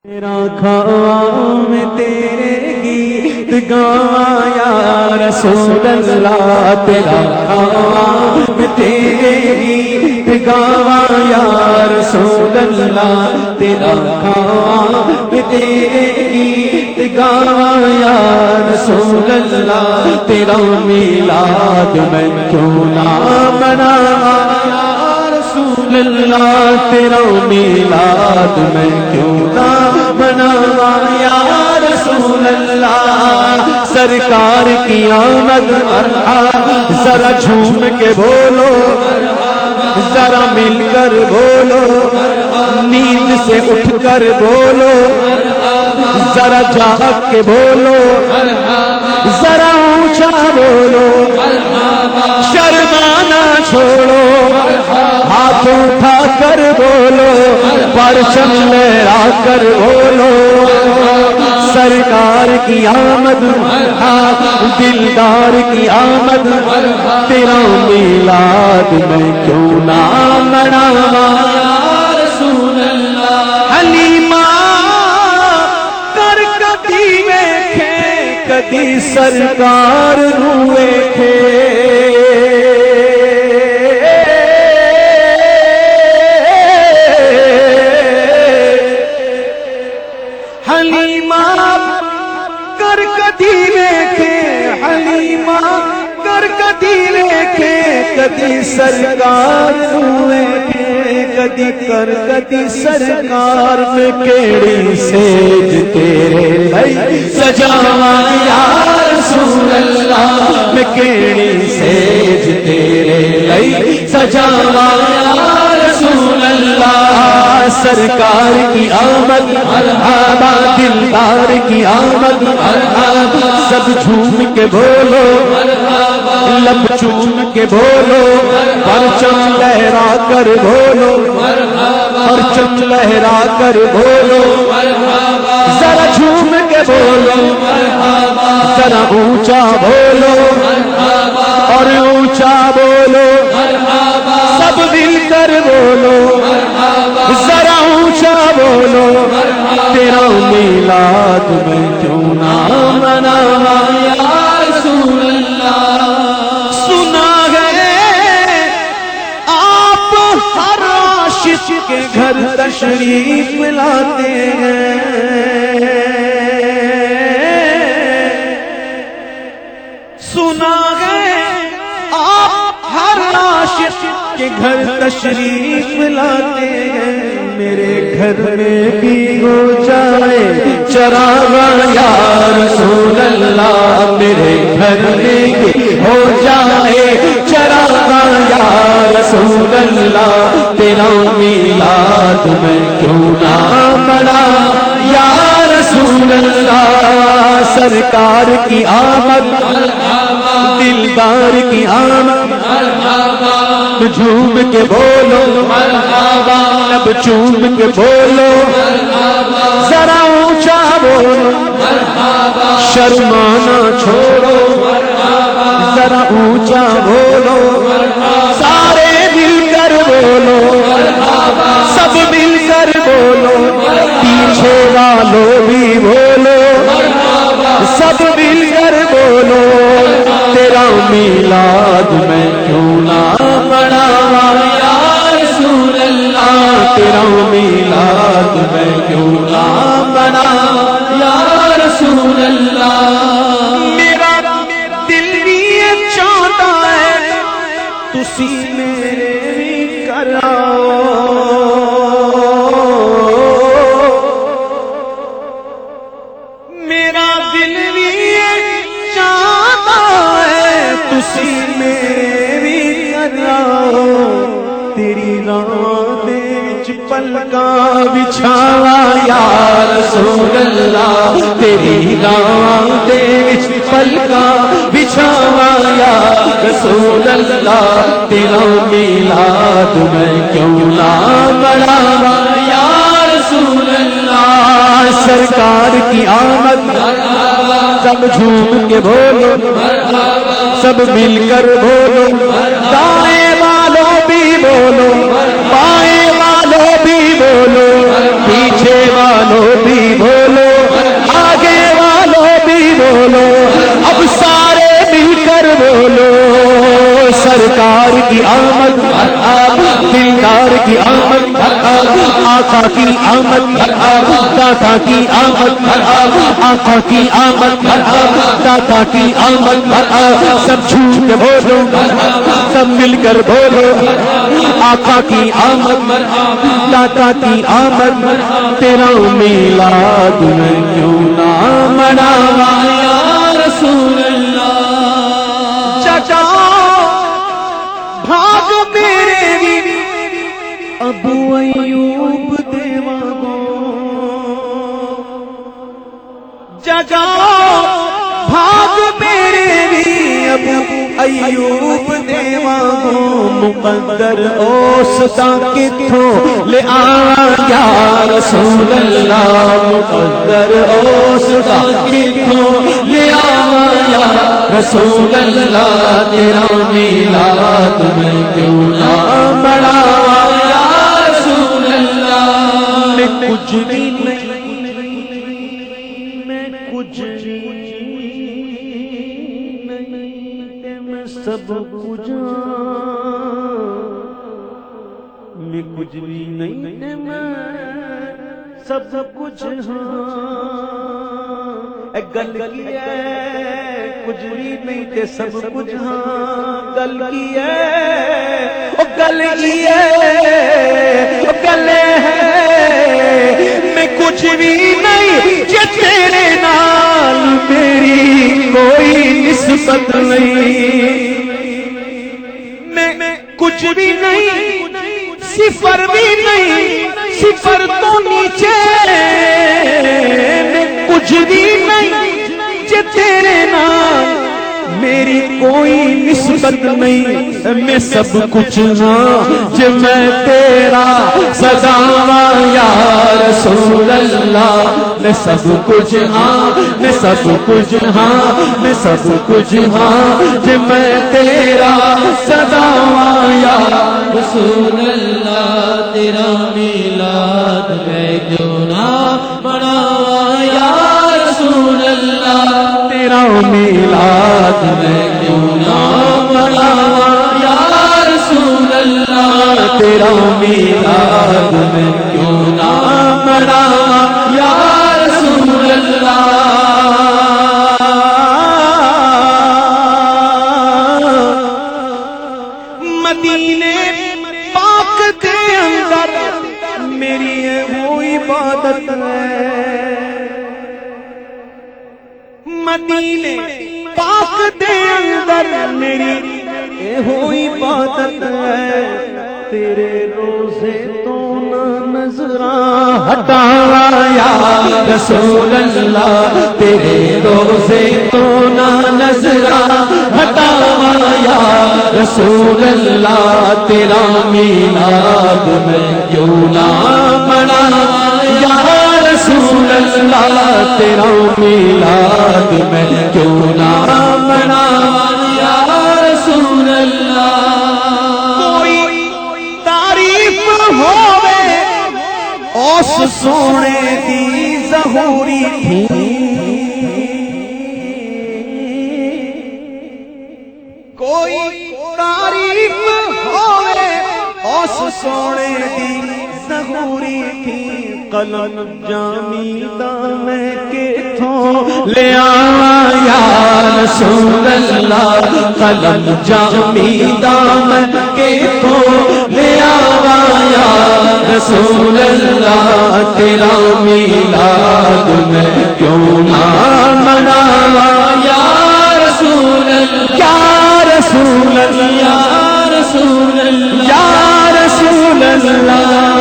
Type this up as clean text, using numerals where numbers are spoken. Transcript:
تیرا کھاواں میں تیرے گیت گاواں یا رسول اللہ، تیرا کھاواں میں تیرے گیت گاواں یا رسول اللہ، تیرا کھاواں میں تیرے گیت گاواں یا رسول اللہ، تیرا میلاد میں کیوں نہ مناواں یا رسول اللہ، تیرا میلاد میں کیوں نہ مناواں یا رسول اللہ، سرکار کی آمد مرحبا، ذرا جھوم کے بولو ذرا مل کر بولو، نیند سے اٹھ کر بولو ذرا جاگ کے بولو، ذرا اونچا بولو، شرمانا چھوڑو، ہاتھ اٹھا کر بولو، پرچم لہرا کر بولو، سرکار کی آمد دلدار کی آمد، تیرا میلاد میں کیوں نہ مناواں یا رسول اللہ، حلیمہ کر کدی ویکھے کدی سرکار نو ویکھے، حلیمہ کر کدی ویکھے، حلیمہ کر کدی ویکھے کدی سرکار نو ویکھے، کدی کر کدی سرکار میں کیڑی سیج تیرے لئی سجاواں یا رسول اللہ، میں کیڑی سیج تیرے لئی سجاواں یا رسول اللہ، سرکار کی آمد مرحبا، دلدار کی آمد مرحبا، سب جھوم کے بولو لب چوم کے بولو، پرچم لہرا کر بولو، پرچم لہرا کر بولو، ذرا جھوم کے بولو، ذرا اونچا بولو اور اونچا بولو، سب مل کر بولو، ذرا اونچا بولو، تیرا میلاد میں کیوں نہ مناواں یا رسول اللہ، سنا ہے آپ ہر عاشق کے گھر تشریف لاتے ہیں، سنا ہے آپ ہر عاشق کے گھر تشریف لاتے ہیں، میرے گھر میں بھی ہو جائے چراغاں یا رسول اللہ، میرے گھر میں بھی ہو جائے چراغاں یا رسول اللہ، تیرا میلاد میں کیوں نہ مناواں یا رسول اللہ، سرکار کی آمد دلدار کی آمد، جھوم کے بولو مرحبا، لب چوم کے بولو، ذرا اونچا بولو، شرمانا چھوڑو، ذرا اونچا بولو، سارے مل کر بولو، سب مل کر بولو، پیچھے والوں بھی بولو، سب مل کر بولو، تیرا میلاد میں کیوں نہ مناواں یا رسول اللہ، تیرا میلاد میں کیوں نہ مناواں یا رسول اللہ، میرا دل بھی یہ چاہتا ہے تسی میرے بھی کراؤ، میرا دل بھی تسی میرے بھی کراؤ، تیری راہ دے وچ پلکاں بچھاواں یا رسول اللہ، تیری راہ دے وچ پلکاں بچھاواں یا رسول اللہ، تیرا میلاد میں کیوں نہ مناواں یا رسول اللہ، سرکار کی آمد سب جھوم کے بولو، سب مل کر بولو، دائیں والوں بھی بولو، بائیں والوں بھی بولو، پیچھے والوں بھی سرکار کی آمد دلدار کی آمد آقا کی آمد داتا کی آمد آقا کی آمد داتا کی آمد سب جھوم کے بولو سب مل کر بولو آقا کی آمد داتا کی آمد تیرا میلاد میں کیوں نہ مناوا یا رسول اللہ چچا بھاگ میرے ابو ایوب دیوا گو چچا بھاگ میرے ابو ایوب دیوا گو مقدر اوسطا کتھوں لے آیا یا رسول اللہ مقدر اوسطا کتھوں لے آیا یا رسول اللہ تیرا میلاد میں کیوں نہ مناوا یا رسول اللہ میں کچھ بھی نہیں میں کچھ سب کچھ میں کچھ بھی نہیں میں سب کچھ گل کی ہے کچھ بھی نہیں تے سب کچھ گل کی ہے گل کی ہے گل ہے میں کچھ بھی نہیں جے تیرے نال میری کوئی نسبت نہیں میں کچھ بھی نہیں صفر بھی نہیں صفر تو نیچے میں کچھ بھی نہیں جے تیرے نال میری کوئی نسبت نہیں میں سب کچھ ہاں جے میں تیرا سجاواں یا رسول اللہ میں سب کچھ ہاں میں سب کچھ ہاں میں سب کچھ ہاں جے میں تیرا سجاواں یا رسول اللہ تیرا میلاد میں کیوں نہ مناواں یا رسول اللہ تیرا میلاد میں کیوں نہ مناواں یا رسول اللہ تیرا میلاد میں کیوں نہ مناواں یا رسول اللہ مدینے پاک کے اندر میری وہ عبادت ہے مدینے پاک دے اندر میری وہ عبادت ہے تیرے روزے تو نہ نظراں ہٹاوا یا رسول اللہ تیرے روزے تو نہ نظراں ہٹاوا یا رسول اللہ تیرا میلاد میں کیوں نہ مناواں یا رسول اللہ تیرا میلاد میں کیوں نہ مناواں یا رسول اللہ کوئی تعریف ہووے اس سونے دی ظہوری تھی کوئی تعریف ہووے اس سونے دی ظہوری تھی قلم جامی دا میں کتھوں لے آواں یا رسول اللہ قلم جامی دا میں کتھوں لے آواں یا رسول اللہ تیرا میلاد میں کیوں نہ مناواں یا رسول اللہ یا رسول اللہ یا رسول اللہ یا رسول اللہ